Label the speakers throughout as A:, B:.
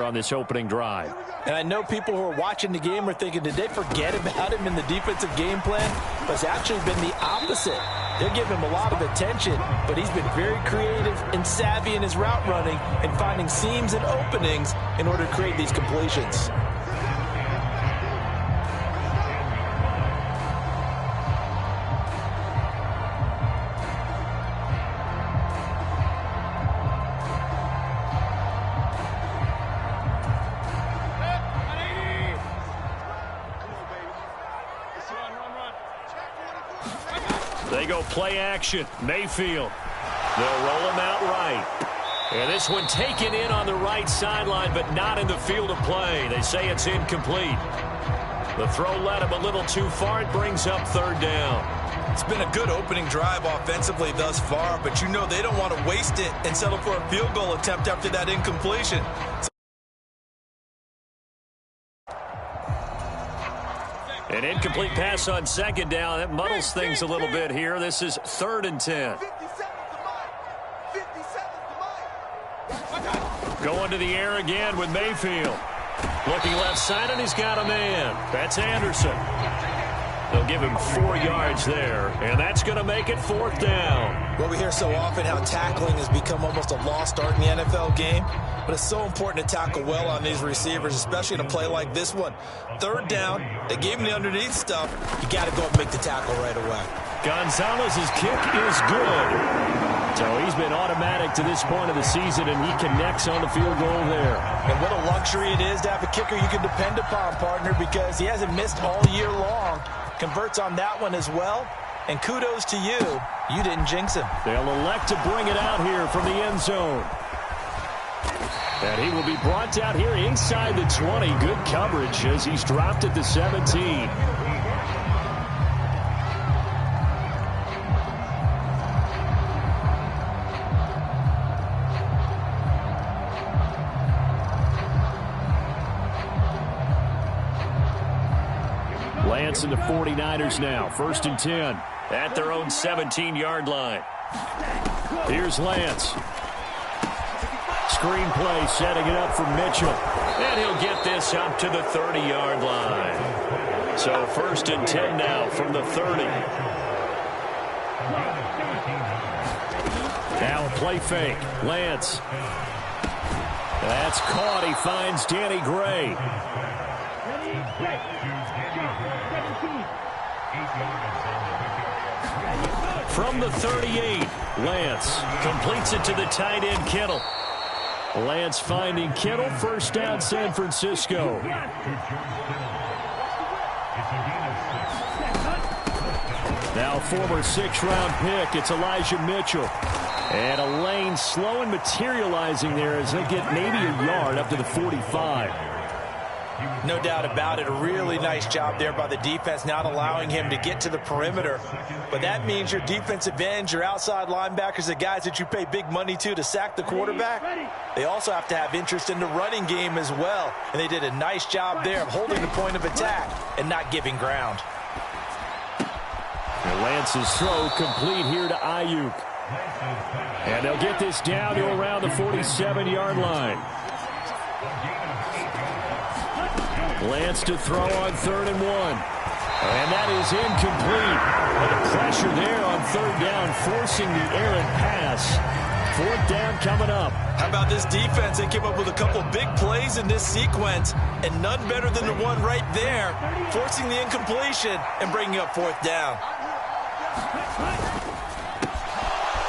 A: on this opening drive.
B: And I know people who are watching the game are thinking, did they forget about him in the defensive game plan? But it's actually been the opposite. They're giving him a lot of attention, but he's been very creative and savvy in his route running and finding seams and openings in order to create these completions.
A: They go play action. Mayfield. They'll roll him out right. And this one taken in on the right sideline, but not in the field of play. They say it's incomplete. The throw led him a little too far. It brings up third down.
B: It's been a good opening drive offensively thus far, but you know they don't want to waste it and settle for a field goal attempt after that incompletion.
A: An incomplete pass on second down. That muddles things a little bit here. This is 3rd and 10. Going to the air again with Mayfield. Looking left side, and he's got a man. That's Anderson. They'll give him 4 yards there, and that's going to make it 4th down.
B: Well, we hear so often how tackling has become almost a lost art in the NFL game, but it's so important to tackle well on these receivers, especially in a play like this one. 3rd down, they gave him the underneath stuff. You got to go and make the tackle right away.
A: Gonzalez's kick is good. So he's been automatic to this point of the season, and he connects on the field goal there.
B: And what a luxury it is to have a kicker you can depend upon, partner, because he hasn't missed all year long. Converts on that one as well. And kudos to you. You didn't jinx him.
A: They'll elect to bring it out here from the end zone. And he will be brought out here inside the 20. Good coverage as he's dropped at the 17. Lance and the 49ers now. 1st and 10 at their own 17-yard line. Here's Lance. Screen play setting it up for Mitchell. And he'll get this up to the 30-yard line. So 1st and 10 now from the 30. Now a play fake. Lance. That's caught. He finds Danny Gray. From the 38, Lance completes it to the tight end, Kittle. Lance finding Kittle. 1st down, San Francisco. Now former 6th-round pick, it's Elijah Mitchell. And a lane slow and materializing there as they get maybe a yard up to the 45.
B: No doubt about it. A really nice job there by the defense, not allowing him to get to the perimeter. But that means your defensive ends, your outside linebackers, the guys that you pay big money to sack the quarterback, they also have to have interest in the running game as well. And they did a nice job there of holding the point of attack and not giving ground.
A: And Lance's throw complete here to Ayuk. And they'll get this down to around the 47-yard line. Lance to throw on 3rd and 1. And that is incomplete. And the pressure there on 3rd down, forcing the errant pass. 4th down coming up.
B: How about this defense? They came up with a couple big plays in this sequence, and none better than the one right there, forcing the incompletion and bringing up 4th down.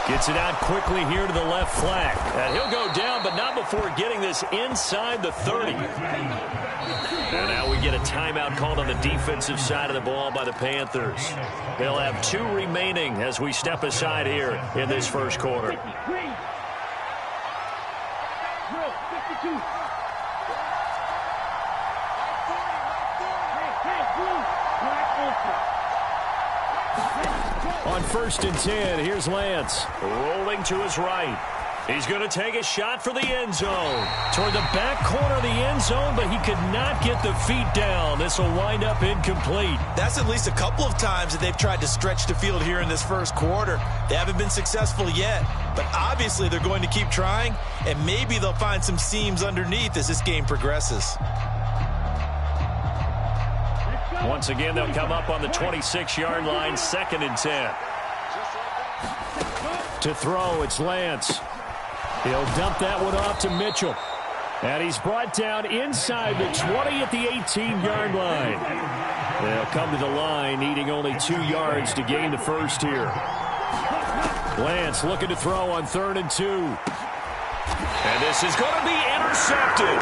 A: Gets it out quickly here to the left flank. And he'll go down, but not before getting this inside the 30. And now we get a timeout called on the defensive side of the ball by the Panthers. They'll have 2 remaining as we step aside here in this 1st quarter. On 1st and 10, here's Lance. Rolling to his right. He's going to take a shot for the end zone. Toward the back corner of the end zone, but he could not get the feet down. This will wind up incomplete.
B: That's at least a couple of times that they've tried to stretch the field here in this first quarter. They haven't been successful yet, but obviously they're going to keep trying, and maybe they'll find some seams underneath as this game progresses.
A: Once again, they'll come up on the 26-yard line, 2nd and 10. To throw, it's Lance. He'll dump that one off to Mitchell. And he's brought down inside the 20 at the 18-yard line. They'll come to the line, needing only 2 yards to gain the first here. Lance looking to throw on 3rd and 2. And this is going to be intercepted.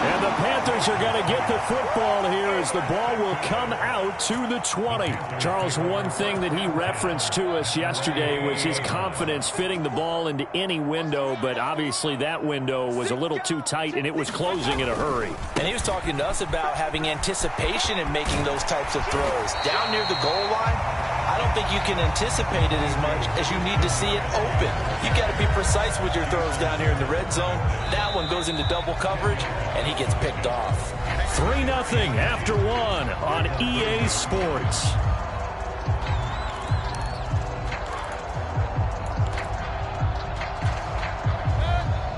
A: And the Panthers are going to get the football here as the ball will come out to the 20. Charles, one thing that he referenced to us yesterday was his confidence fitting the ball into any window, but obviously that window was a little too tight, and it was closing in a hurry.
B: And he was talking to us about having anticipation in making those types of throws. Down near the goal line, I don't think you can anticipate it as much as you need to see it open. You've got to be precise with your throws down here in the red zone. That one goes into double coverage, and he gets picked off.
A: 3-0 after 1 on EA Sports.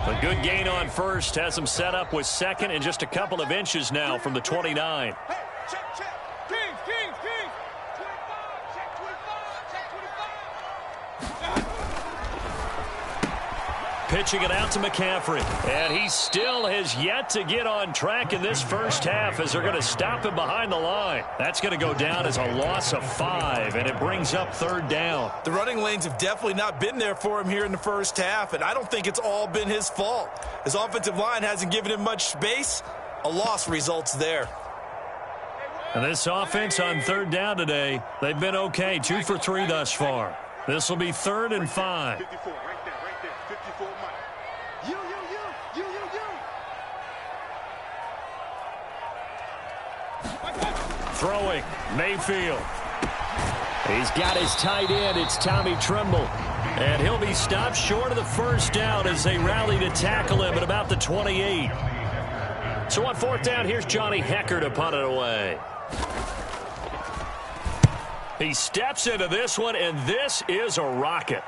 A: A good gain on first has them set up with 2nd and just a couple of inches now from the 29. Pitching it out to McCaffrey. And he still has yet to get on track in this first half as they're going to stop him behind the line. That's going to go down as a loss of 5, and it brings up 3rd down.
B: The running lanes have definitely not been there for him here in the first half, and I don't think it's all been his fault. His offensive line hasn't given him much space. A loss results there.
A: And this offense on 3rd down today, they've been okay. 2 for 3 thus far. This will be 3rd and 5.
C: 54, right there, 54, Mike. You.
A: Throwing, Mayfield. He's got his tight end. It's Tommy Tremble. And he'll be stopped short of the first down as they rally to tackle him at about the 28. So on 4th down, here's Johnny Hekker to punt it away. He steps into this one, and this is a rocket.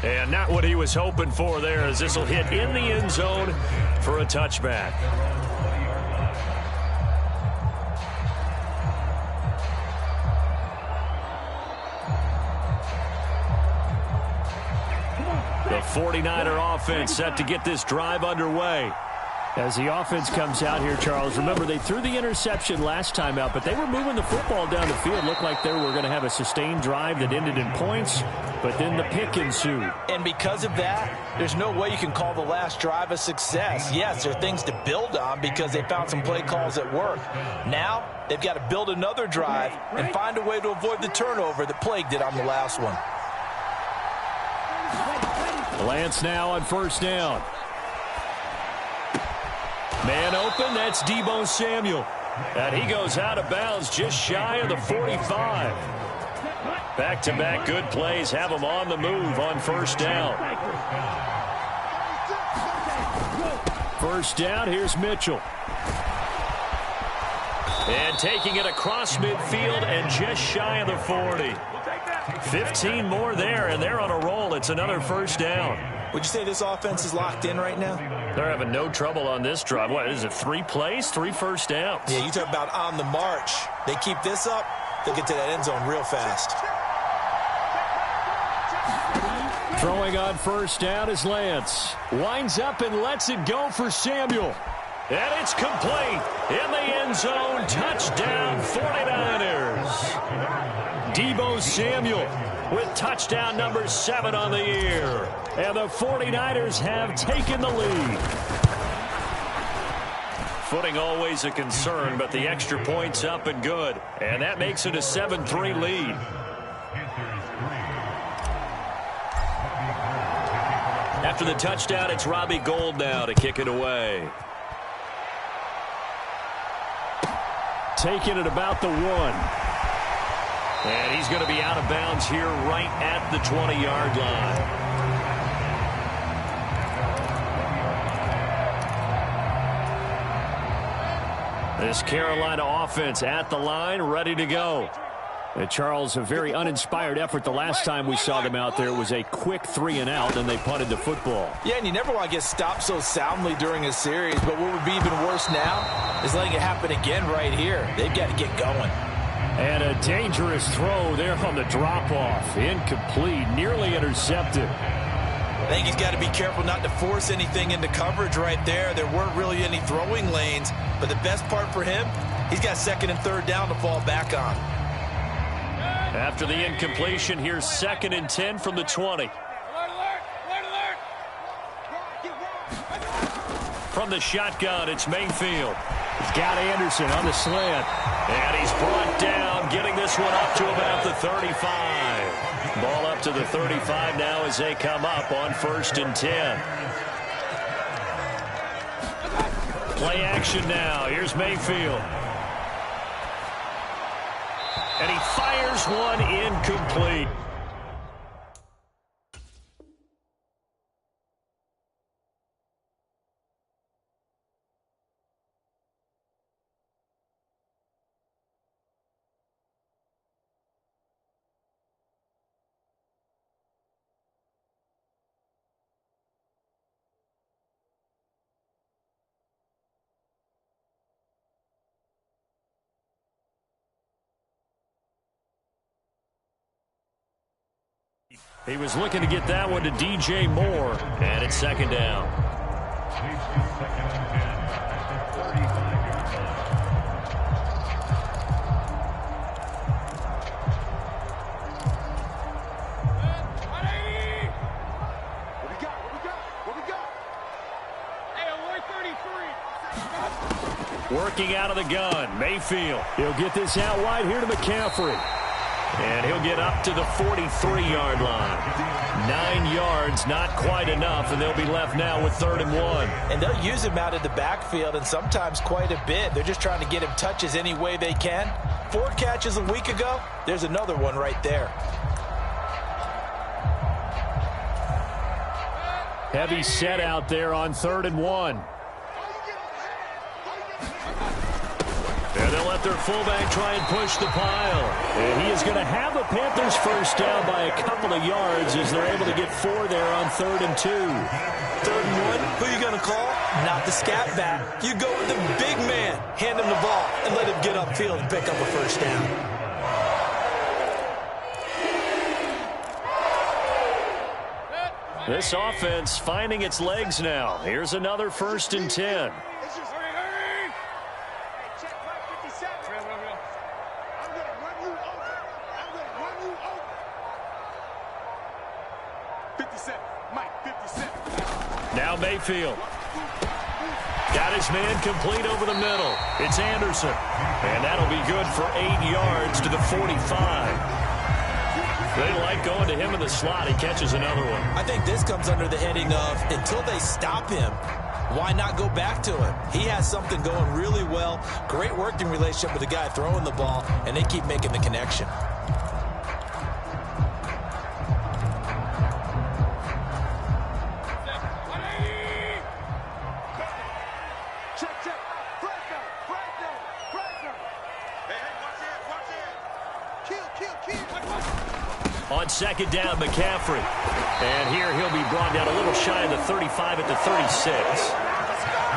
A: And not what he was hoping for there, as this will hit in the end zone for a touchback. The 49er offense set to get this drive underway. As the offense comes out here, Charles, remember they threw the interception last time out, but they were moving the football down the field. Looked like they were going to have a sustained drive that ended in points, but then the pick ensued.
B: And because of that, there's no way you can call the last drive a success. Yes, there are things to build on because they found some play calls that work. Now, they've got to build another drive and find a way to avoid the turnover that plagued it on the last one.
A: Lance now on 1st down. Man open, that's Deebo Samuel. And he goes out of bounds just shy of the 45. Back-to-back good plays have him on the move on 1st down. 1st down, here's Mitchell. And taking it across midfield and just shy of the 40. 15 more there, and they're on a roll. It's another 1st down.
B: Would you say this offense is locked in right now?
A: They're having no trouble on this drive. What is it, 3 plays, 3 first downs?
B: Yeah, you talk about on the march. They keep this up, they'll get to that end zone real fast.
A: Throwing on 1st down is Lance. Winds up and lets it go for Samuel. And it's complete. In the end zone, touchdown 49ers. Deebo Samuel with touchdown number 7 on the year. And the 49ers have taken the lead. Footing always a concern, but the extra point's up and good. And that makes it a 7-3 lead. After the touchdown, it's Robbie Gould now to kick it away. Taking it about the 1. And he's going to be out of bounds here right at the 20-yard line. This Carolina offense at the line, ready to go. And Charles, a very uninspired effort the last time we saw them out there. It was a quick 3-and-out, and they punted the football.
B: Yeah, and you never want to get stopped so soundly during a series, but what would be even worse now is letting it happen again right here. They've got to get going.
A: And a dangerous throw there on the drop-off. Incomplete, nearly intercepted.
B: I think he's got to be careful not to force anything into coverage right there. There weren't really any throwing lanes, but the best part for him, he's got 2nd and 3rd down to fall back on.
A: After the incompletion, here's 2nd and 10 from the 20. From the shotgun, it's Mayfield. He's got Anderson on the slant. And he's brought down, getting this one up to about the 35. Ball up to the 35 now as they come up on 1st and 10. Play action now. Here's Mayfield. And he fires one incomplete. He was looking to get that one to DJ Moore, and it's 2nd down. Working out of the gun, Mayfield. He'll get this out wide here to McCaffrey. And he'll get up to the 43-yard line. 9 yards, not quite enough, and they'll be left now with 3rd and 1.
B: And they'll use him out of the backfield, and sometimes quite a bit. They're just trying to get him touches any way they can. 4 catches a week ago. There's another one right there.
A: Heavy set out there on 3rd and 1. And they'll let their fullback try and push the pile. And he is going to have the Panthers first down by a couple of yards as they're able to get 4 there on 3rd and 2.
B: 3rd and 1, who are you going to call? Not the scat back. You go with the big man, hand him the ball, and let him get upfield and pick up a first down.
A: This offense finding its legs now. Here's another 1st and 10. Now Mayfield. Got his man complete over the middle. It's Anderson. And that'll be good for 8 yards to the 45. They like going to him in the slot. He catches another one.
B: I think this comes under the heading of until they stop him, why not go back to him? He has something going really well. Great working relationship with the guy throwing the ball, and they keep making the connection.
A: On 2nd down, McCaffrey. And here he'll be brought down a little shy of the 35 at the 36.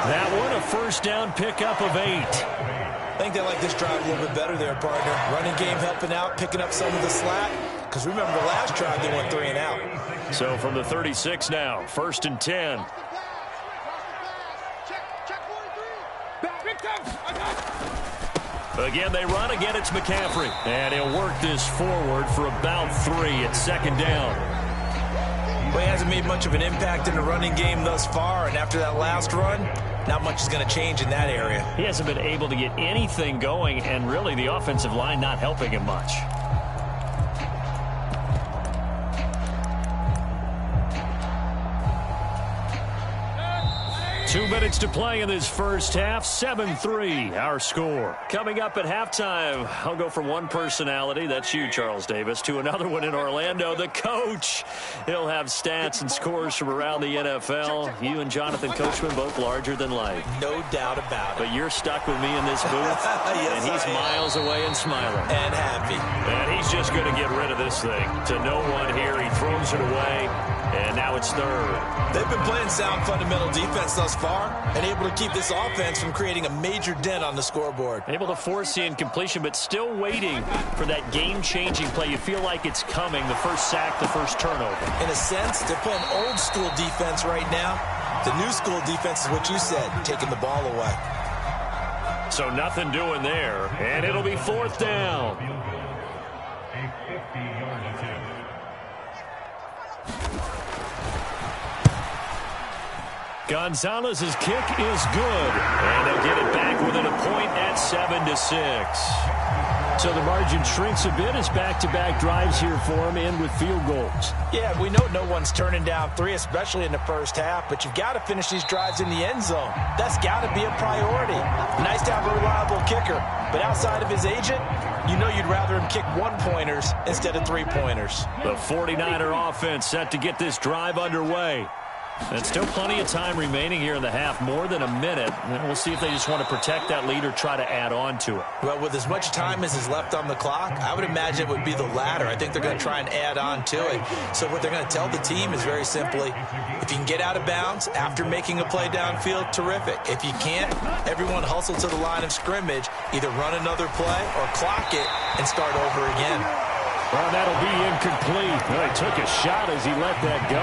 A: That one a first down pickup of 8.
B: I think they like this drive a little bit better there, partner. Running game helping out, picking up some of the slack. Because remember, the last drive they went 3 and out.
A: So from the 36 now, 1st and 10. Again, they run. Again, it's McCaffrey. And he'll work this forward for about 3 at 2nd down.
B: Well, he hasn't made much of an impact in the running game thus far. And after that last run, not much is going to change in that area.
A: He hasn't been able to get anything going, and really the offensive line not helping him much. 2 minutes to play in this first half. 7-3, our score. Coming up at halftime, I'll go from one personality, that's you, Charles Davis, to another one in Orlando, the coach. He'll have stats and scores from around the NFL. You and Jonathan Coachman both larger than life.
B: No doubt about it.
A: But you're stuck with me in this booth,
B: yes,
A: and he's miles away and smiling.
B: And happy.
A: And he's just going to get rid of this thing. To no one here, he throws it away, and now it's third.
B: They've been playing sound fundamental defense thus far and able to keep this offense from creating a major dent on the scoreboard.
A: Able to force the incompletion, but still waiting for that game-changing play. You feel like it's coming, the first sack, the first turnover.
B: In a sense, they're playing old-school defense right now. The new-school defense is what you said, taking the ball away.
A: So nothing doing there, and it'll be fourth down. Gonzalez's kick is good, and they'll get it back within a point at 7-6. So the margin shrinks a bit as back-to-back drives here for him, and with field goals.
B: Yeah, we know no one's turning down three, especially in the first half, but you've got to finish these drives in the end zone. That's got to be a priority. Nice to have a reliable kicker, but outside of his agent, you know you'd rather him kick one-pointers instead of three-pointers.
A: The 49er offense set to get this drive underway. And still plenty of time remaining here in the half, more than a minute. And we'll see if they just want to protect that lead or try to add on to it.
B: Well, with as much time as is left on the clock, I would imagine it would be the latter. I think they're going to try and add on to it. So what they're going to tell the team is very simply, if you can get out of bounds after making a play downfield, terrific. If you can't, everyone hustle to the line of scrimmage, either run another play or clock it and start over again.
A: Well, that'll be incomplete. Well, he took a shot as he let that go.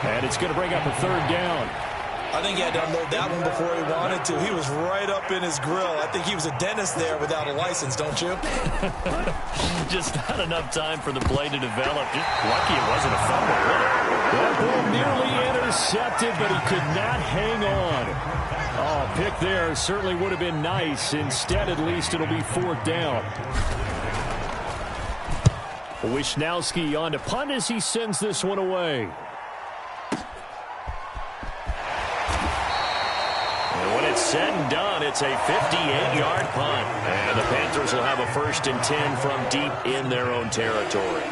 A: And it's going to bring up a third down.
B: I think he had to unload that one before he wanted to. He was right up in his grill. I think he was a dentist there without a license, don't you?
A: Just not enough time for the play to develop. Just lucky it wasn't a fumble, really. That ball nearly intercepted, but he could not hang on. Oh, pick there certainly would have been nice. Instead, at least, it'll be fourth down. Wisnowski on to punt as he sends this one away. And when it's said and done, it's a 58-yard punt. And the Panthers will have a 1st and 10 from deep in their own territory.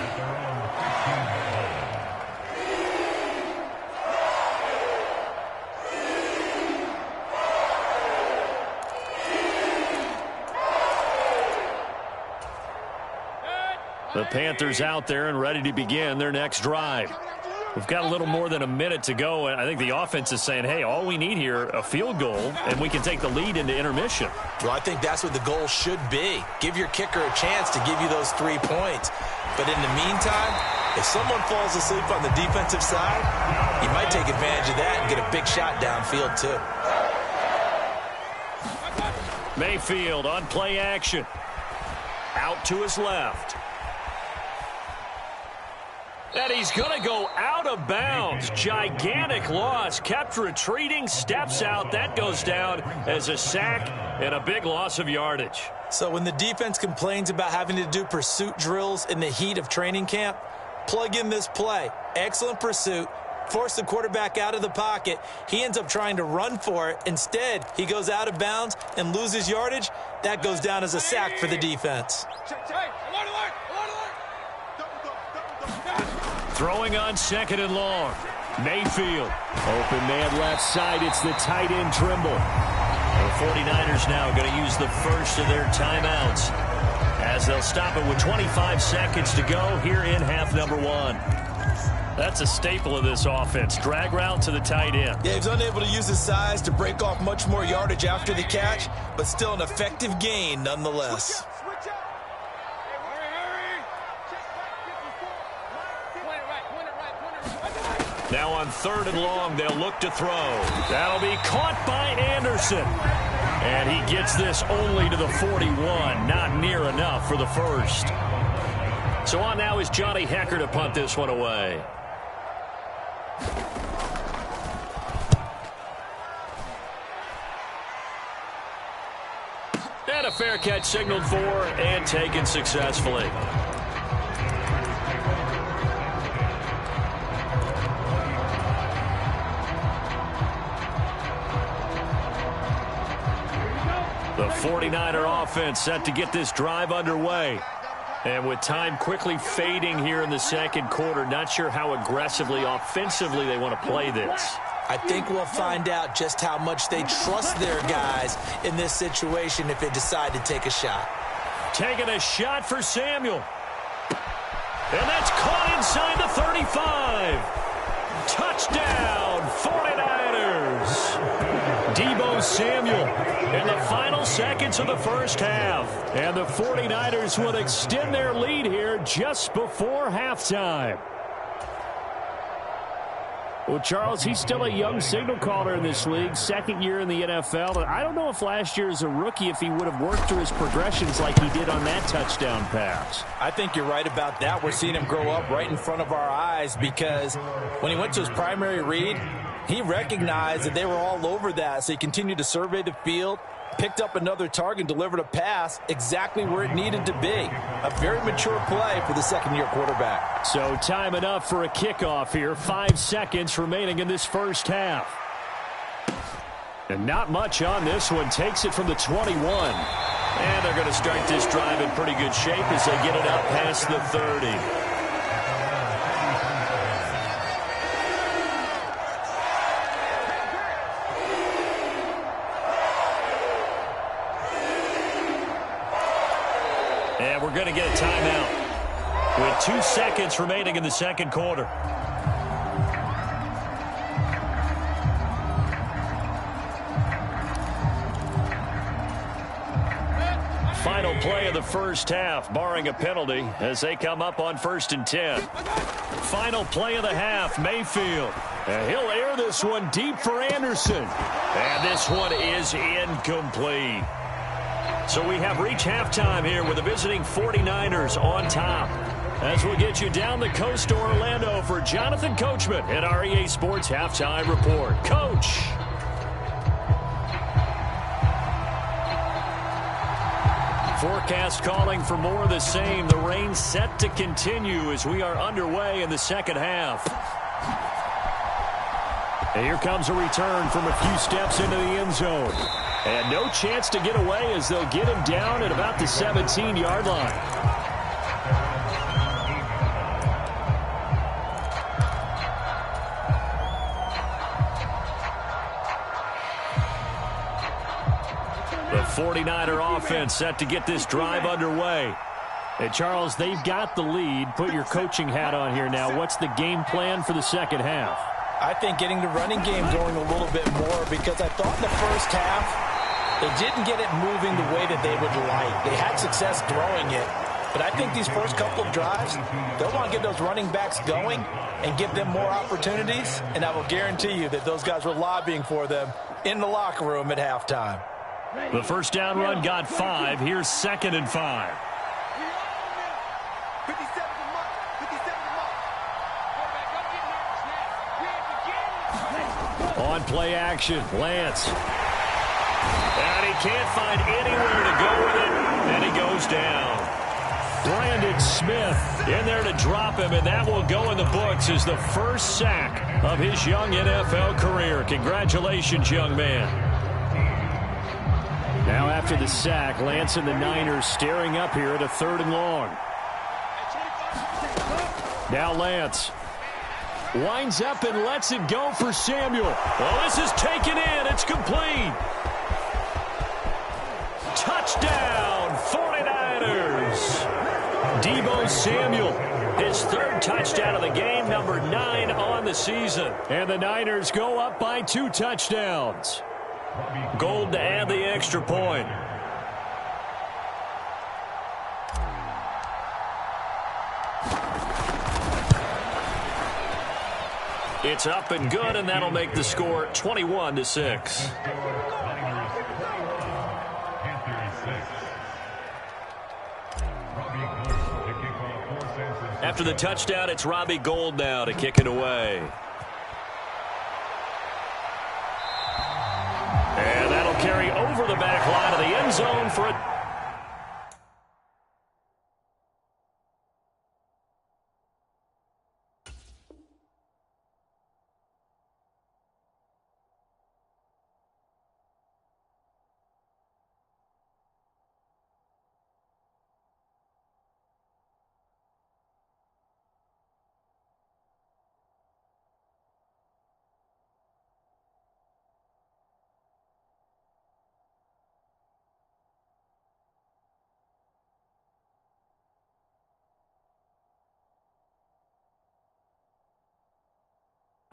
A: The Panthers out there and ready to begin their next drive. We've got a little more than a minute to go, and I think the offense is saying, hey, all we need here, a field goal, and we can take the lead into intermission.
B: Well, I think that's what the goal should be. Give your kicker a chance to give you those 3 points. But in the meantime, if someone falls asleep on the defensive side, you might take advantage of that and get a big shot downfield, too.
A: Mayfield on play action. Out to his left. And he's going to go out of bounds. Gigantic loss. Kept retreating. Steps out. That goes down as a sack and a big loss of yardage.
B: So when the defense complains about having to do pursuit drills in the heat of training camp, plug in this play. Excellent pursuit. Force the quarterback out of the pocket. He ends up trying to run for it. Instead, he goes out of bounds and loses yardage. That goes down as a sack for the defense.
A: Throwing on 2nd and long. Mayfield. Open man left side. It's the tight end Trimble. The 49ers now going to use the first of their timeouts as they'll stop it with 25 seconds to go here in half number 1. That's a staple of this offense. Drag route to the tight end.
B: Yeah, he's unable to use his size to break off much more yardage after the catch, but still an effective gain nonetheless.
A: Now on 3rd and long, they'll look to throw. That'll be caught by Anderson. And he gets this only to the 41. Not near enough for the first. So on now is Johnny Hekker to punt this one away. And a fair catch signaled for and taken successfully. 49er offense set to get this drive underway. And with time quickly fading here in the second quarter, not sure how aggressively, offensively they want to play this.
B: I think we'll find out just how much they trust their guys in this situation if they decide to take a shot.
A: Taking a shot for Samuel. And that's caught inside the 35. Touchdown, 49ers. Deebo Samuel in the final seconds of the first half. And the 49ers will extend their lead here just before halftime. Well, Charles, he's still a young signal caller in this league, second year in the NFL. And I don't know if last year as a rookie, if he would have worked through his progressions like he did on that touchdown pass.
B: I think you're right about that. We're seeing him grow up right in front of our eyes because when he went to his primary read, he recognized that they were all over that. So he continued to survey the field, picked up another target, delivered a pass exactly where it needed to be. A very mature play for the second-year quarterback.
A: So time enough for a kickoff here. 5 seconds remaining in this first half. And not much on this one. Takes it from the 21. And they're going to start this drive in pretty good shape as they get it out past the 30. And we're going to get a timeout with 2 seconds remaining in the second quarter. Final play of the first half, barring a penalty, as they come up on 1st and 10. Final play of the half, Mayfield. And he'll air this one deep for Anderson. And this one is incomplete. So we have reached halftime here with the visiting 49ers on top. As we'll get you down the coast to Orlando for Jonathan Coachman at our EA Sports Halftime Report. Coach. Forecast calling for more of the same. The rain set to continue as we are underway in the second half. And here comes a return from a few steps into the end zone. And no chance to get away as they'll get him down at about the 17-yard line. The 49er offense set to get this drive underway. And Charles, they've got the lead. Put your coaching hat on here now. What's the game plan for the second half?
B: I think getting the running game going a little bit more because I thought in the first half they didn't get it moving the way that they would like. They had success throwing it. But I think these first couple of drives, they'll want to get those running backs going and give them more opportunities. And I will guarantee you that those guys were lobbying for them in the locker room at halftime.
A: The first down run got 5. Here's 2nd and 5. On play action, Lance. And he can't find anywhere to go with it, and he goes down. Brandon Smith in there to drop him, and that will go in the books as the first sack of his young NFL career. Congratulations, young man. Now after the sack, Lance and the Niners staring up here at a 3rd and long. Now Lance winds up and lets it go for Samuel. Well, this is taken in. It's complete. Touchdown, 49ers. Deebo Samuel, his 3rd touchdown of the game, number 9 on the season. And the Niners go up by 2 touchdowns. Gold to add the extra point. It's up and good, and that'll make the score 21-6. After the touchdown, it's Robbie Gould now to kick it away. And that'll carry over the back line of the end zone for a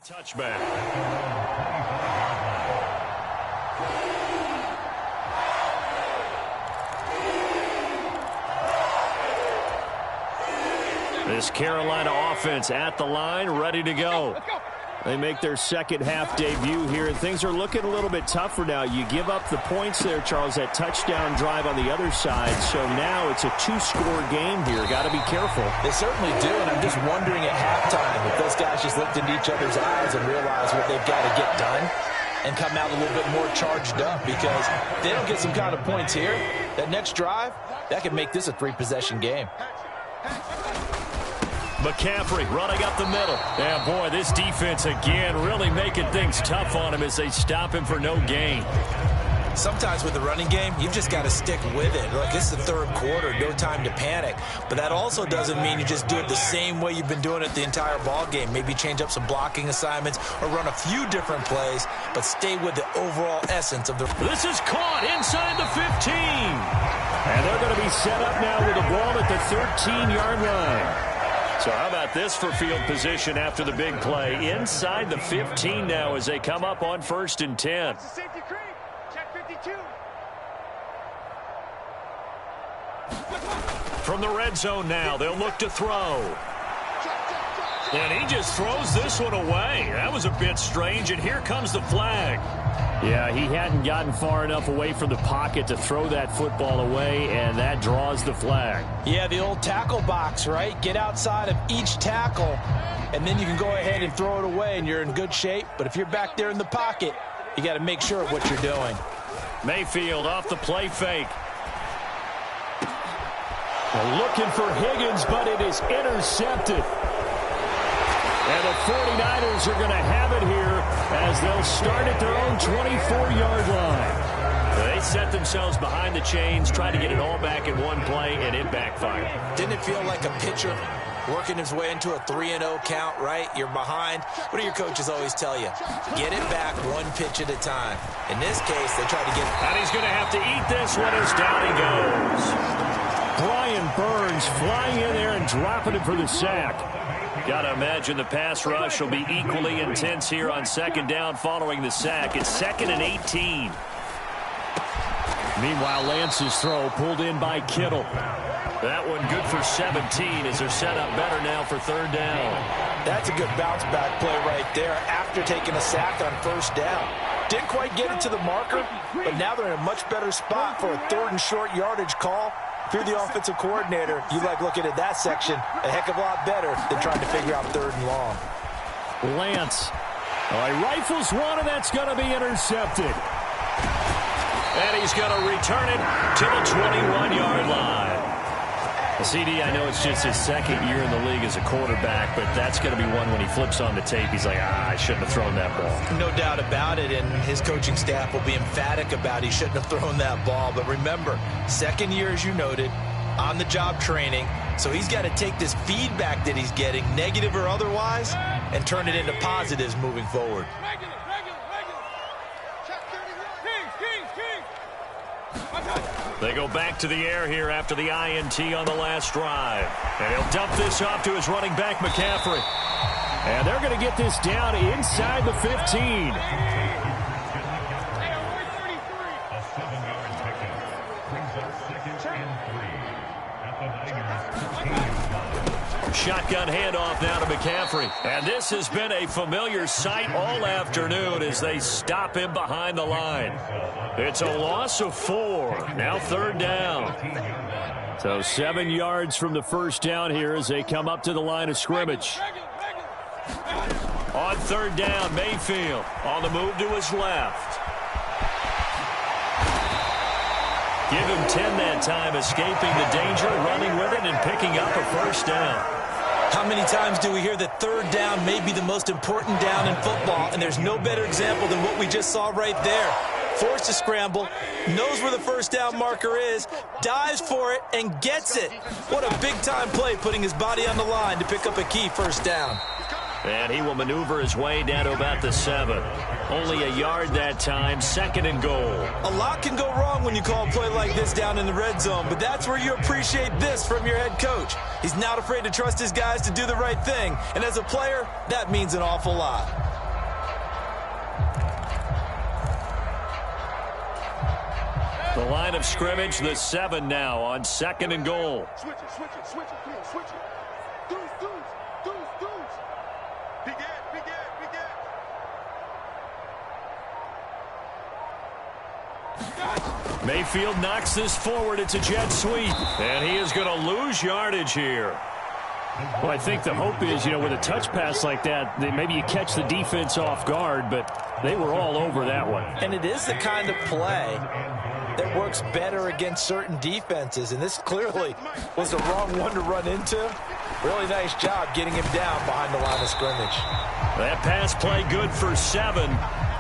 A: Touchback. This Carolina offense at the line, ready to go. They make their second half debut here. Things are looking a little bit tougher now. You give up the points there, Charles, that touchdown drive on the other side. So now it's a two-score game here. Got to be careful.
B: They certainly do, and I'm just wondering at halftime if those guys just looked into each other's eyes and realized what they've got to get done and come out a little bit more charged up, because if they don't get some kind of points here, that next drive, that could make this a three-possession game.
A: McCaffrey running up the middle. Yeah, boy, this defense again really making things tough on him as they stop him for no gain.
B: Sometimes with the running game, you've just got to stick with it. Look, this is the third quarter, no time to panic. But that also doesn't mean you just do it the same way you've been doing it the entire ball game. Maybe change up some blocking assignments or run a few different plays, but stay with the overall essence of the...
A: This is caught inside the 15. And they're going to be set up now with the ball at the 13-yard line. So how about this for field position after the big play? Inside the 15 now as they come up on 1st and 10. From the red zone now, they'll look to throw. And he just throws this one away. That was a bit strange, and here comes the flag. Yeah, he hadn't gotten far enough away from the pocket to throw that football away, and that draws the flag.
B: Yeah, the old tackle box, right? Get outside of each tackle, and then you can go ahead and throw it away, and you're in good shape. But if you're back there in the pocket, you got to make sure of what you're doing.
A: Mayfield off the play fake. They're looking for Higgins, but it is intercepted. And the 49ers are going to have it here as they'll start at their own 24-yard line. They set themselves behind the chains, trying to get it all back in one play, and it backfired.
B: Didn't it feel like a pitcher working his way into a 3-0 count, right? You're behind. What do your coaches always tell you? Get it back one pitch at a time. In this case, they try to get...
A: And he's going to have to eat this one as down he goes. Brian Burns flying in there and dropping it for the sack. Got to imagine the pass rush will be equally intense here on 2nd down following the sack. It's 2nd and 18. Meanwhile, Lance's throw pulled in by Kittle. That one good for 17 as they're set up better now for 3rd down.
B: That's a good bounce back play right there after taking a sack on 1st down. Didn't quite get it to the marker, but now they're in a much better spot for a 3rd and short yardage call. If you're the offensive coordinator, you like looking at that section a heck of a lot better than trying to figure out 3rd and long.
A: Lance. He rifles one, and that's going to be intercepted. And he's going to return it to the 21-yard line. CD, I know it's just his 2nd year in the league as a quarterback, but that's going to be one when he flips on the tape, he's like, I shouldn't have thrown that ball.
B: No doubt about it, and his coaching staff will be emphatic about he shouldn't have thrown that ball. But remember, 2nd year, as you noted, on-the-job training, so he's got to take this feedback that he's getting, negative or otherwise, and turn it into positives moving forward.
A: They go back to the air here after the INT on the last drive. And he'll dump this off to his running back, McCaffrey. And they're going to get this down inside the 15. Shotgun handoff now to McCaffrey. And this has been a familiar sight all afternoon as they stop him behind the line. It's a loss of 4. Now 3rd down. So 7 yards from the 1st down here as they come up to the line of scrimmage. On 3rd down, Mayfield on the move to his left. Give him 10 that time, escaping the danger, running with it, and picking up a 1st down.
B: How many times do we hear that 3rd down may be the most important down in football, and there's no better example than what we just saw right there. Forced to scramble, knows where the 1st down marker is, dives for it, and gets it. What a big-time play, putting his body on the line to pick up a key 1st down.
A: And he will maneuver his way down to about the 7. Only a yard that time, 2nd and goal.
B: A lot can go wrong when you call a play like this down in the red zone, but that's where you appreciate this from your head coach. He's not afraid to trust his guys to do the right thing, and as a player, that means an awful lot.
A: The line of scrimmage, the 7 now on 2nd and goal.
C: Switch it, switch it, switch it. Come on, switch it. Deuce. Big gap.
A: Mayfield knocks this forward. It's a jet sweep. And he is going to lose yardage here.
D: Well, I think the hope is, with a touch pass like that, maybe you catch the defense off guard, but they were all over that one.
B: And it is the kind of play that works better against certain defenses, and this clearly was the wrong one to run into. Really nice job getting him down behind the line of scrimmage.
A: That pass play good for 7,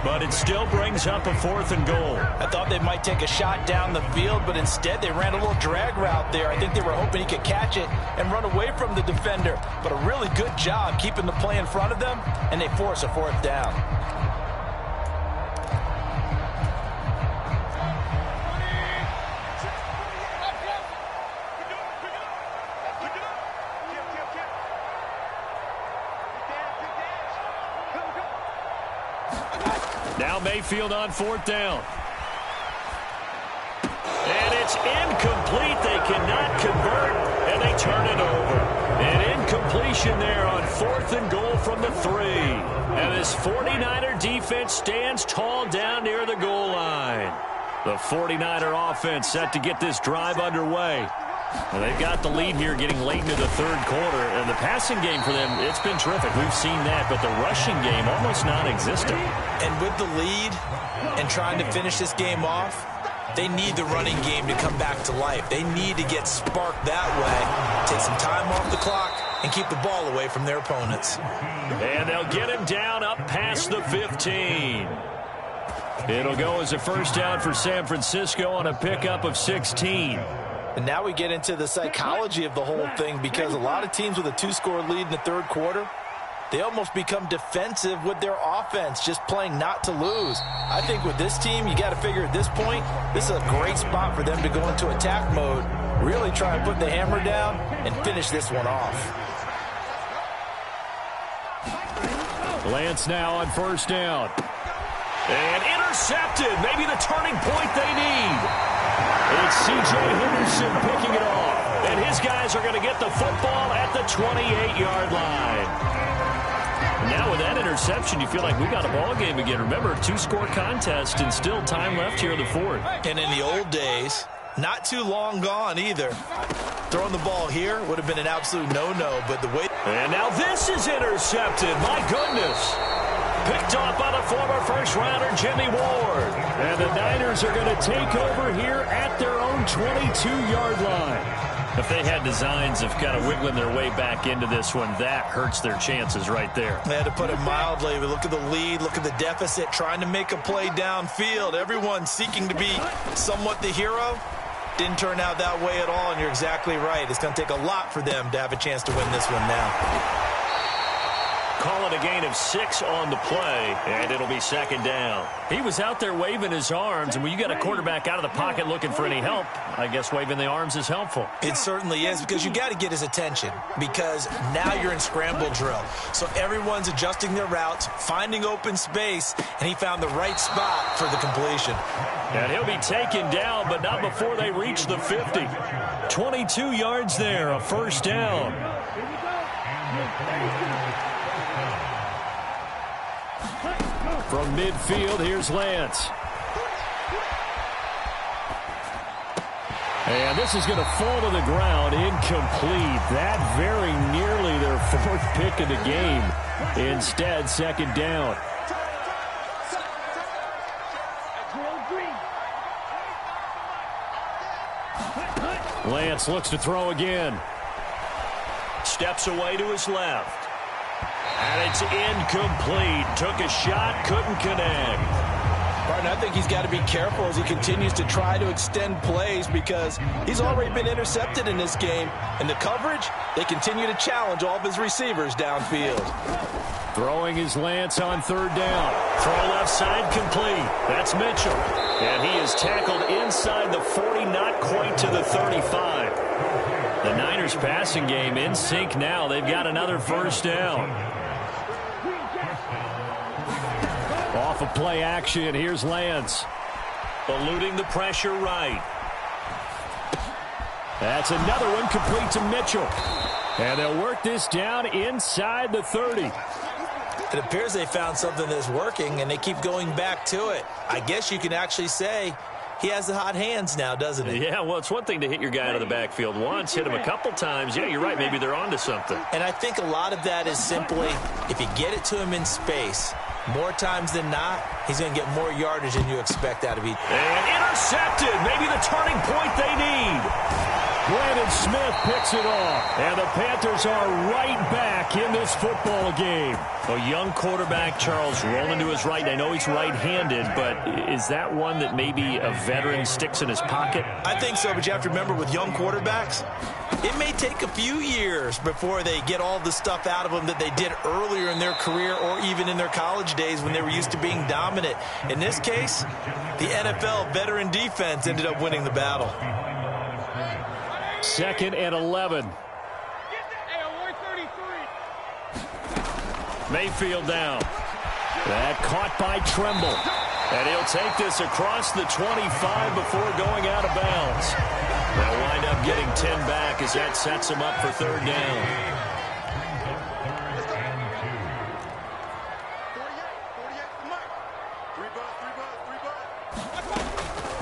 A: but it still brings up a 4th and goal.
B: I thought they might take a shot down the field, but instead they ran a little drag route there. I think they were hoping he could catch it and run away from the defender, but a really good job keeping the play in front of them, and they force a 4th down.
A: Now Mayfield on 4th down. And it's incomplete. They cannot convert, and they turn it over. An incompletion there on 4th and goal from the 3. And this 49er defense stands tall down near the goal line. The 49er offense set to get this drive underway. And they've got the lead here getting late into the 3rd quarter. And the passing game for them, it's been terrific. We've seen that. But the rushing game almost non-existent.
B: And with the lead and trying to finish this game off, they need the running game to come back to life. They need to get sparked that way, take some time off the clock, and keep the ball away from their opponents.
A: And they'll get him down up past the 15. It'll go as a 1st down for San Francisco on a pickup of 16.
B: And now we get into the psychology of the whole thing, because a lot of teams with a 2-score lead in the 3rd quarter, they almost become defensive with their offense, just playing not to lose. I think with this team, you got to figure at this point, this is a great spot for them to go into attack mode, really try and put the hammer down and finish this one off.
A: Lance now on 1st down. And intercepted. Maybe the turning point they need. It's C.J. Henderson picking it off. And his guys are going to get the football at the 28-yard line. Now with that interception, you feel like we got a ball game again. Remember, 2-score contest and still time left here in the 4th.
B: And in the old days, not too long gone either, throwing the ball here would have been an absolute no-no, but the way...
A: And now this is intercepted. My goodness. Picked off by the former 1st-rounder Jimmy Ward. And the Niners are going to take over here at their own 22-yard line. If they had designs of kind of wiggling their way back into this one, that hurts their chances right there.
B: They had to put it mildly. We look at the lead, look at the deficit, trying to make a play downfield. Everyone seeking to be somewhat the hero. Didn't turn out that way at all, and you're exactly right. It's going to take a lot for them to have a chance to win this one now.
A: Call it a gain of 6 on the play, and it'll be 2nd down. He was out there waving his arms, and when you got a quarterback out of the pocket looking for any help, I guess waving the arms is helpful.
B: It certainly is, because you got to get his attention, because now you're in scramble drill. So everyone's adjusting their routes, finding open space, and he found the right spot for the completion.
A: And he'll be taken down, but not before they reach the 50. 22 yards there, a 1st down. From midfield, here's Lance. And this is going to fall to the ground, incomplete. That very nearly their 4th pick of the game. Instead, 2nd down. Lance looks to throw again. Steps away to his left. And it's incomplete. Took a shot, couldn't connect.
B: Martin, I think he's got to be careful as he continues to try to extend plays, because he's already been intercepted in this game. And the coverage, they continue to challenge all of his receivers downfield.
A: Throwing his Lance on 3rd down. Throw left side complete. That's Mitchell. And he is tackled inside the 40, not quite to the 35. The Niners passing game in sync now. They've got another 1st down. Off of play action, here's Lance. eluding the pressure right.
D: That's another one complete to Mitchell. And they'll work this down inside the 30.
B: It appears they found something that's working, and they keep going back to it. I guess you can actually say he has the hot hands now, doesn't he?
A: Yeah, well, it's one thing to hit your guy out of the backfield once, hit him a couple times. Yeah, you're right. Maybe they're onto something.
B: And I think a lot of that is simply if you get it to him in space, more times than not, he's going to get more yardage than you expect out of each.
A: And intercepted. Maybe the turning point they need.
D: Brandon Smith picks it off. And the Panthers are right back in this football game.
A: A young quarterback, Charles, rolling to his right. I know he's right-handed, but is that one that maybe a veteran sticks in his pocket?
B: I think so, but you have to remember with young quarterbacks, it may take a few years before they get all the stuff out of them that they did earlier in their career or even in their college days when they were used to being dominant. In this case, the NFL veteran defense ended up winning the battle.
D: 2nd and 11. Mayfield down. That caught by Tremble.
A: And he'll take this across the 25 before going out of bounds. They'll wind up getting 10 back as that sets them up for 3rd down.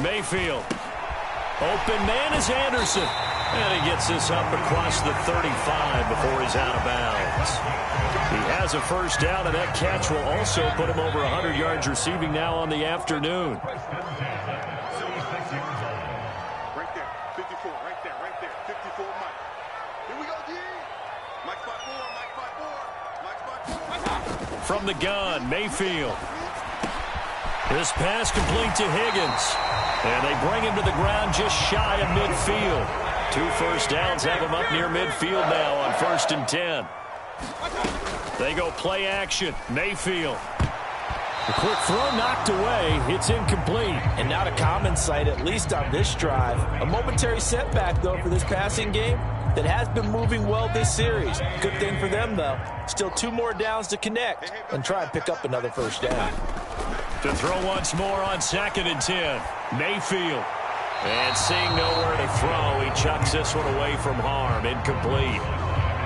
A: Mayfield. Open man is Anderson. And he gets this up across the 35 before he's out of bounds. He has a first down, and that catch will also put him over 100 yards receiving now on the afternoon.
C: Right there, 54, right there, 54, Mike. Here we go, D. Mike 5-4.
A: From the gun, Mayfield. This pass complete to Higgins. And they bring him to the ground just shy of midfield. 2 first downs have him up near midfield now on 1st and 10. They go play action. Mayfield.
D: The quick throw knocked away. It's incomplete.
B: And not a common sight, at least on this drive. A momentary setback, though, for this passing game that has been moving well this series. Good thing for them, though. Still 2 more downs to connect and try and pick up another first down.
A: To throw once more on 2nd and 10. Mayfield. And seeing nowhere to throw, he chucks this one away from harm. Incomplete.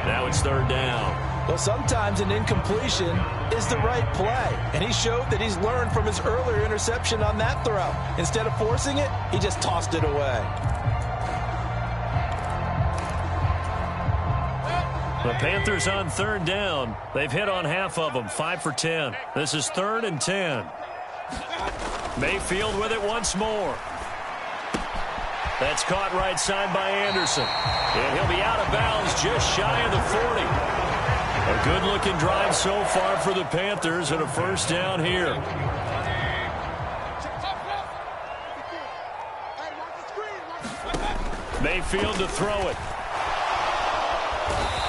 A: Now it's 3rd down.
B: Well, sometimes an incompletion is the right play. And he showed that he's learned from his earlier interception on that throw. Instead of forcing it, he just tossed it away.
A: The Panthers on 3rd down. They've hit on half of them, 5 for 10. This is 3rd and 10. Mayfield with it once more. That's caught right side by Anderson. And he'll be out of bounds just shy of the 40. A good-looking drive so far for the Panthers and a first down here. Mayfield to throw it.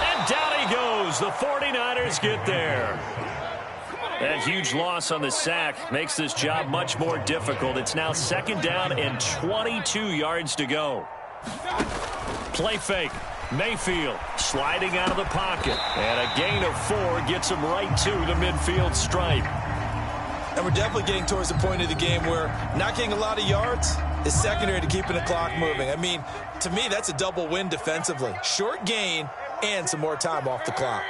A: And down he goes. The 49ers get there. That huge loss on the sack makes this job much more difficult. It's now 2nd down and 22 yards to go. Play fake. Mayfield sliding out of the pocket. And a gain of 4 gets him right to the midfield stripe.
B: And we're definitely getting towards the point of the game where not getting a lot of yards is secondary to keeping the clock moving. I mean, to me, that's a double win defensively. Short gain and some more time off the clock.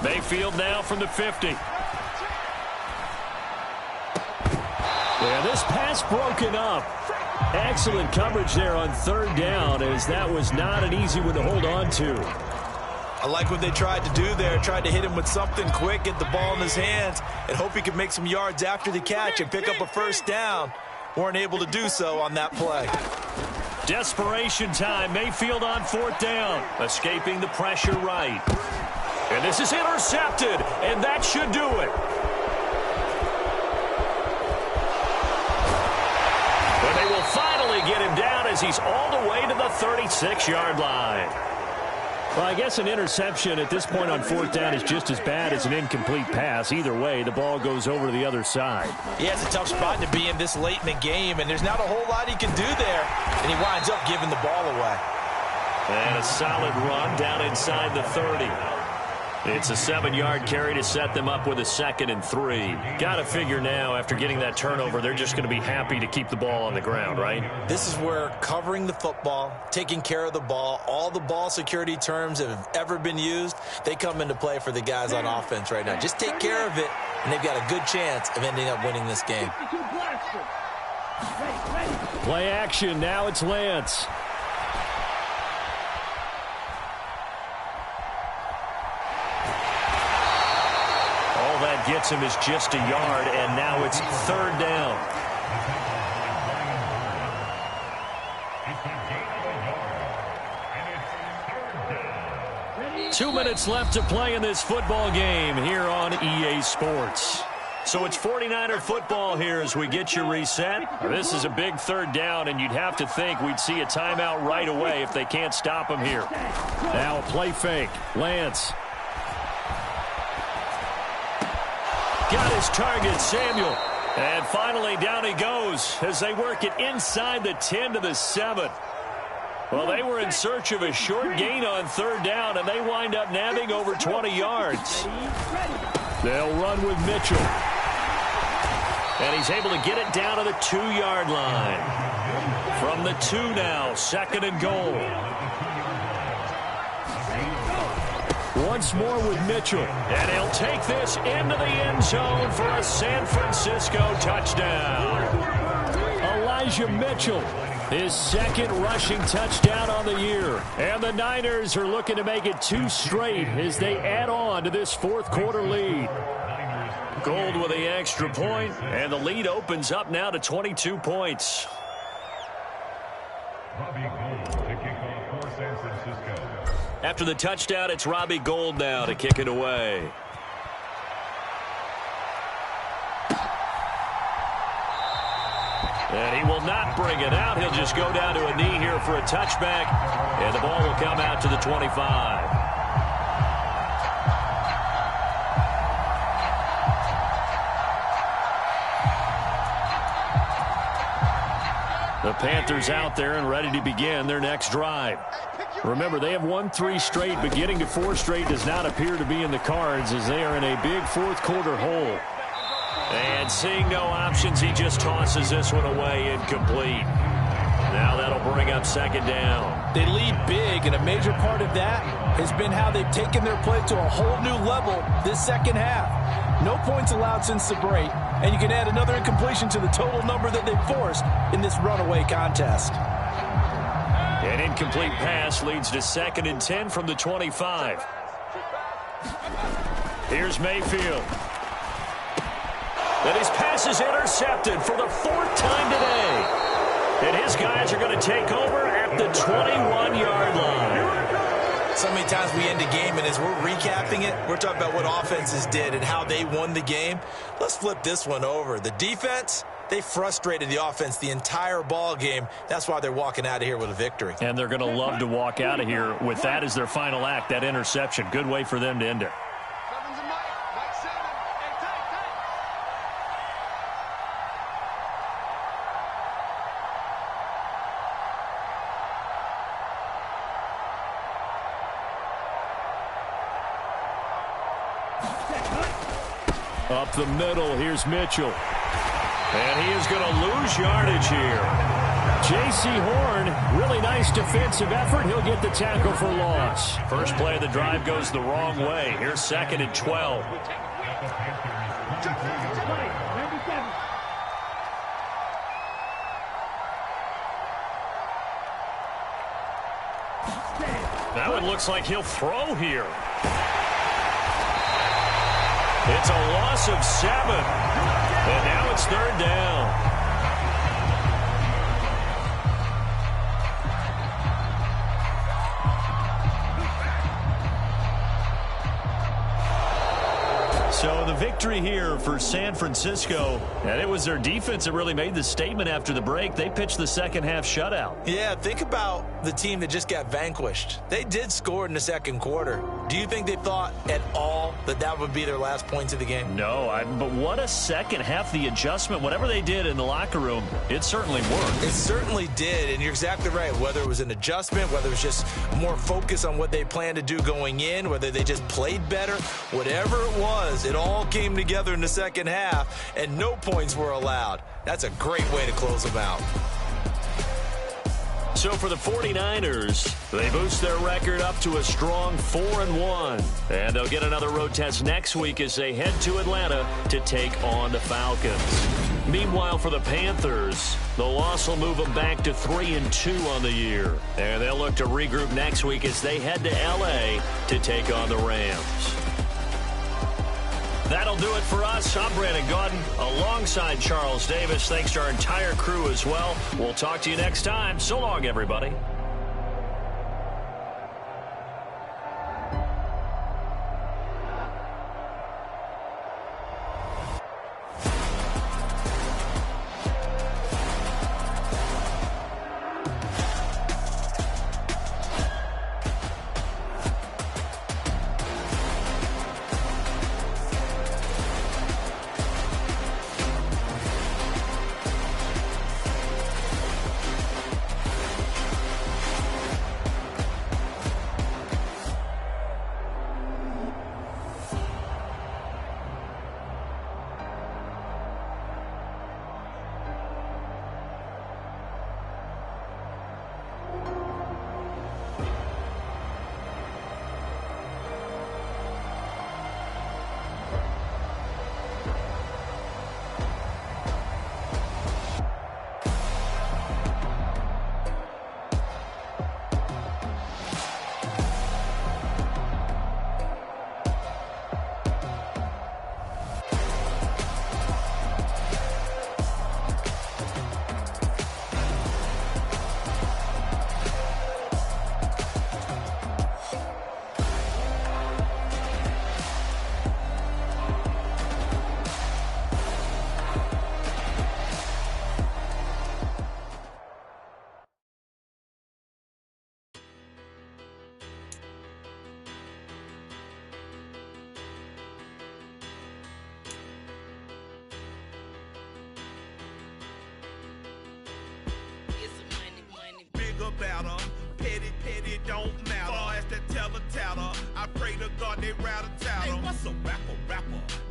A: Mayfield now from the 50.
D: Yeah, this pass broken up. Excellent coverage there on 3rd down, as that was not an easy one to hold on to.
B: I like what they tried to do there. Tried to hit him with something quick, get the ball in his hands, and hope he could make some yards after the catch and pick up a first down. Weren't able to do so on that play.
A: Desperation time. Mayfield on 4th down. Escaping the pressure right. And this is intercepted, and that should do it. But they will finally get him down as he's all the way to the 36-yard line.
D: Well, I guess an interception at this point on 4th down is just as bad as an incomplete pass. Either way, the ball goes over to the other side.
B: Yeah, it's a tough spot to be in this late in the game, and there's not a whole lot he can do there, and he winds up giving the ball away.
A: And a solid run down inside the 30. It's a 7-yard carry to set them up with a 2nd and 3. Got to figure now, after getting that turnover, they're just going to be happy to keep the ball on the ground, right?
B: This is where covering the football, taking care of the ball, all the ball security terms that have ever been used, they come into play for the guys on offense right now. Just take care of it, and they've got a good chance of ending up winning this game.
D: Play action. Now it's Lance.
A: That gets him is just a yard, and now it's 3rd down. Two minutes left to play in this football game here on EA Sports. So it's 49er football here as we get you reset. This is a big 3rd down, and you'd have to think we'd see a timeout right away if they can't stop him here.
D: Now a play fake. Lance.
A: Got his target, Samuel. And finally, down he goes as they work it inside the 10 to the 7. Well, they were in search of a short gain on 3rd down, and they wind up nabbing over 20 yards.
D: They'll run with Mitchell.
A: And he's able to get it down to the 2-yard line. From the 2 now, 2nd and goal.
D: Once more with Mitchell.
A: And he'll take this into the end zone for a San Francisco touchdown.
D: Elijah Mitchell, his 2nd rushing touchdown on the year. And the Niners are looking to make it 2 straight as they add on to this 4th quarter lead. Gold with the extra point, and the lead opens up now to 22 points. After the touchdown, it's Robbie Gould now to kick it away. And he will not bring it out. He'll just go down to a knee here for a touchback, and the ball will come out to the 25. The Panthers out there and ready to begin their next drive. Remember, they have won 3 straight, but getting to 4 straight does not appear to be in the cards as they are in a big 4th quarter hole. And seeing no options, he just tosses this one away incomplete. Now that'll bring up 2nd down.
B: They lead big, and a major part of that has been how they've taken their play to a whole new level this 2nd half. No points allowed since the break, and you can add another incompletion to the total number that they've forced in this runaway contest.
A: An incomplete pass leads to 2nd and 10 from the 25. Here's Mayfield. And his pass is intercepted for the 4th time today. And his guys are going to take over at the 21-yard line.
B: So many times we end a game, and as we're recapping it, we're talking about what offenses did and how they won the game. Let's flip this one over. The defense, they frustrated the offense the entire ball game. That's why they're walking out of here with a victory.
A: And they're going to love to walk out of here with that as their final act, that interception. Good way for them to end it.
D: Up the middle, here's Mitchell.
A: And he is going to lose yardage here.
D: J.C. Horn, really nice defensive effort. He'll get the tackle for loss.
A: First play of the drive goes the wrong way. Here's 2nd and 12. That one looks like he'll throw here. It's a loss of 7. And now it's 3rd down. So the victory here for San Francisco, and it was their defense that really made the statement after the break. They pitched the 2nd half shutout.
B: Yeah, think about the team that just got vanquished. They did score in the second quarter. Do you think they thought at all that that would be their last points of the game?
D: No, but what a second half. The adjustment, whatever they did in the locker room, it certainly worked.
B: It certainly did, and you're exactly right. Whether it was an adjustment, whether it was just more focus on what they planned to do going in, whether they just played better, whatever it was, it all came together in the second half, and no points were allowed. That's a great way to close them out.
D: So for the 49ers, they boost their record up to a strong 4-1. And they'll get another road test next week as they head to Atlanta to take on the Falcons. Meanwhile, for the Panthers, the loss will move them back to 3-2 on the year. And they'll look to regroup next week as they head to L.A. to take on the Rams. That'll do it for us. I'm Brandon Gaudin alongside Charles Davis. Thanks to our entire crew as well. We'll talk to you next time. So long, everybody.
E: Better. Petty, don't matter. Far as the teller, I pray to God they rattle tattle. Hey, what's a rapper?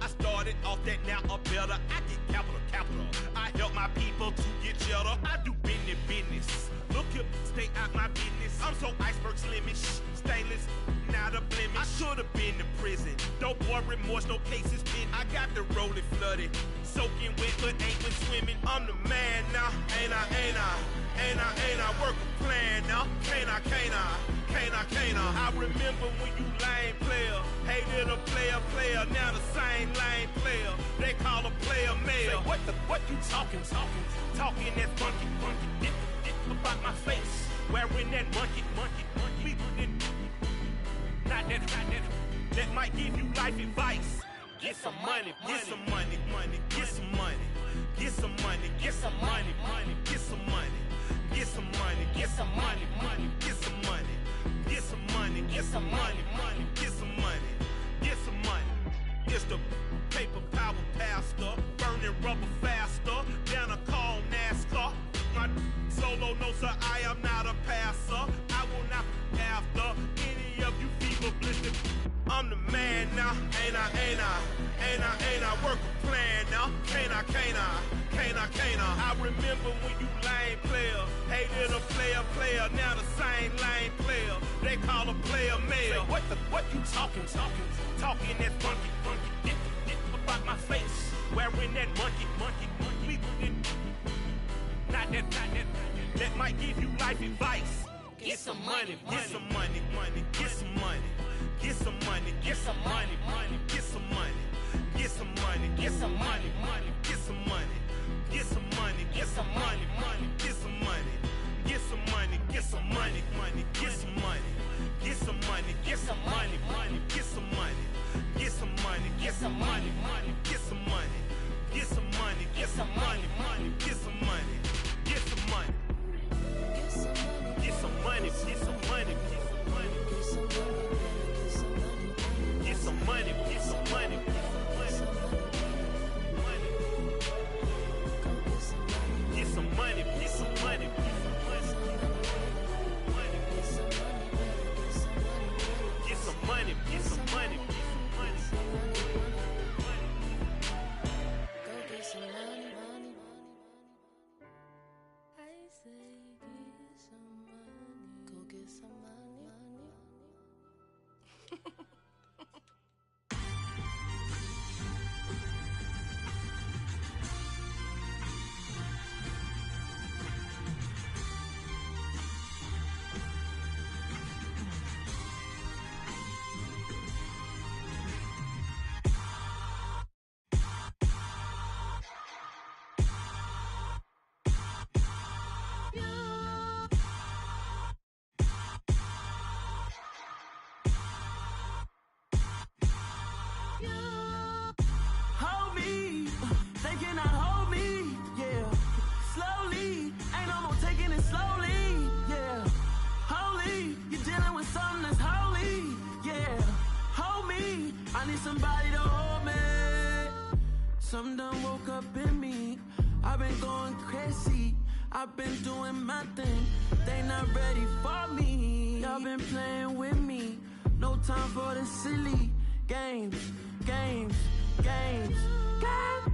E: I started off that, now a better. I get capital. I help my people to get cheddar. I do business. Look here, stay out my business. I'm so iceberg slimish, stainless, not a blemish. I should've been to prison. Don't boy remorse, no cases pinned. I got the rolling flooded, soaking wet, but ain't been swimming. I'm the man now, ain't I? Work a plan now, can't I? I remember when you lame player, hated a player, now the same lame player. They call a player mayor. What you talking that funky, get about my face, wearing that monkey. Not that might give you life advice. Get some money. It's the paper power pastor, burning rubber faster, down a call NASCAR. My solo, no sir, I am not a passer. I will not after any of you fever blistered. I'm the man now, ain't I? Work a plan now, can't I? I remember when you lame player, hated a player, now the same lame player. They call a player mayor. What you talking that funky, get about my face, wearing that monkey. Not that might give you life advice. Get some money. Get some money.
F: me, I need somebody to hold me. Something done woke up in me. I've been going crazy. I've been doing my thing. They not ready for me. Y'all been playing with me. No time for the silly games, games, games, games.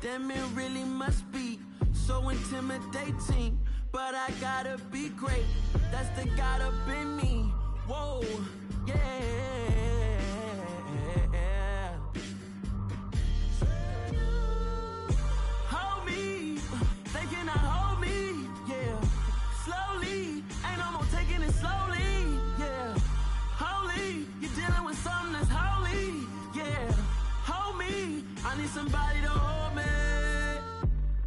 F: Damn, it really must be so intimidating. But I gotta be great. That's the God up in me. Whoa, yeah. Hold me, they cannot hold me, yeah. Slowly, ain't no more taking it slowly, yeah. Holy, you're dealing with something that's holy, yeah. Hold me, I need somebody to hold me.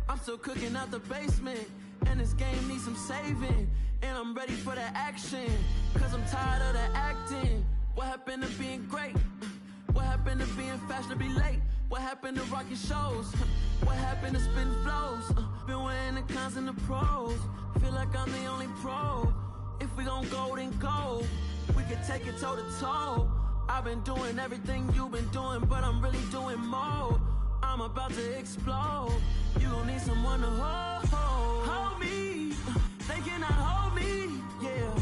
F: I'm still cooking out the basement, and this game needs some saving. And I'm ready for the action, cause I'm tired of the acting. What happened to being great? What happened to being fashionably late? What happened to rocking shows? What happened to spitting flows? Been weighing the cons and the pros. Feel like I'm the only pro. If we gon' go, then go. We can take it toe to toe. I've been doing everything you've been doing, but I'm really doing more. I'm about to explode. You gon' need someone to hold. Hold me. They cannot hold me. Yeah.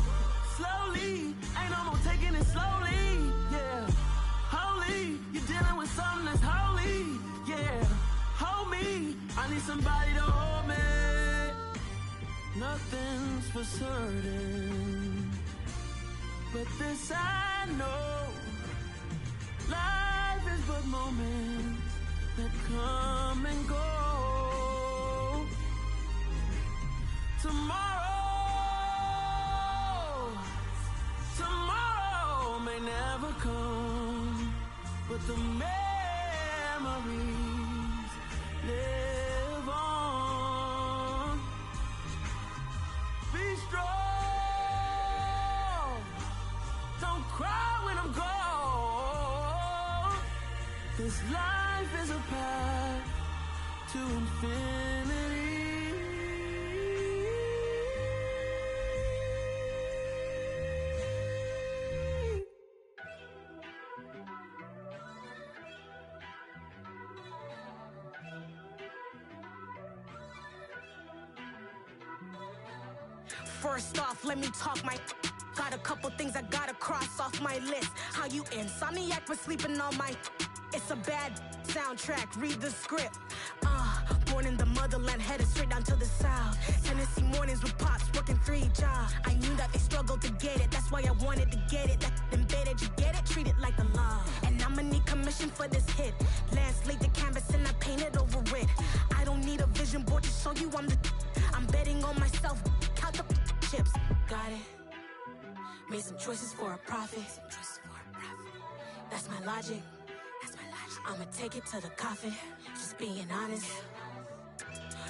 F: Slowly. Ain't no more taking it slowly. Yeah. Holy. You're dealing with something that's holy. Yeah. Hold me. I need somebody to hold me. Nothing's for certain, but this I know. Life is but moments that come and go. Tomorrow may never come, but the memories live on. Be strong, don't cry when I'm gone. This life is a path to infinity.
G: First off, let me talk my. Got a couple things I gotta cross off my list. How you insomniac for sleeping on my. It's a bad soundtrack, read the script. Born in the motherland, headed straight down to the south. Tennessee mornings with pops, working 3 jobs. I knew that they struggled to get it, that's why I wanted to get it. That embedded, you get it, treat it like the law. And I'ma need commission for this hit. Lance laid the canvas and I painted over it. I don't need a vision board to show you I'm the. I'm betting on myself, count the chips. Got it. Made some choices for a profit. That's my logic. I'ma take it to the coffin. Just being honest.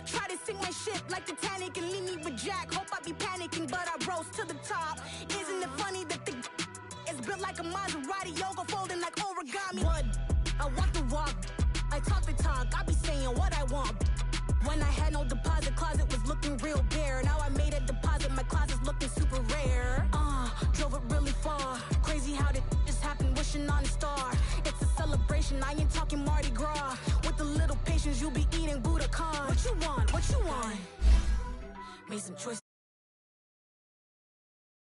G: Try to sink my ship like Titanic and leave me with Jack. Hope I be panicking, but I rose to the top. Isn't it funny that the is built like a Maserati, yoga folding like origami? What? I walk the walk. I talk the talk. I be saying what I want. When I had no deposit, closet was looking real bare. Now I made a deposit, my closet's looking super rare. Drove it really far. Crazy how did just happen, wishing on a star. It's a celebration, I ain't talking Mardi Gras. With a little patience, you'll be eating Budokan. What you want? What you want? Made some choices.